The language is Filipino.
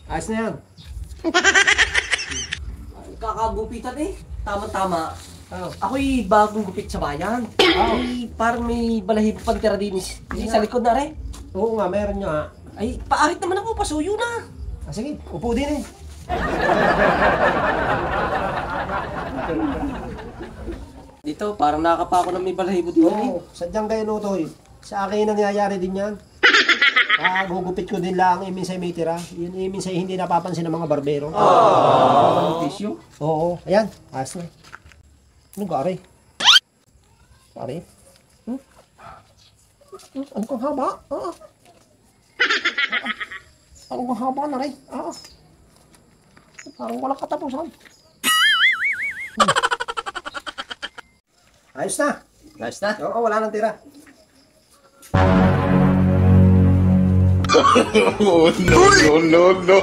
Ayos na yan. Kakagupitan eh. Tama-tama. Oh. Ako'y bagong gupit sa bayan. Ay, parang may balahibo pang tira din sa likod na rin. Oo nga, meron nga. Ay, paahit naman ako, pasuyo na. Ah, sige, upo din eh. Dito, parang nakakapa ako na may balahibo din eh. Oo, sadyang kayo Nutoy. Sa akin nangyayari din yan. Gugupit ko din lang, minsan may tira. Yun, minsan hindi napapansin ng mga barbero. Tissue. Oo, ayan, ayos na. Anong gari? Gari? Ano kang haba? Ano kang haba na rin? Parang walang katapusan. Ayos na. Ayos na. Oo, wala nang tira. Oh, no, no, no, no.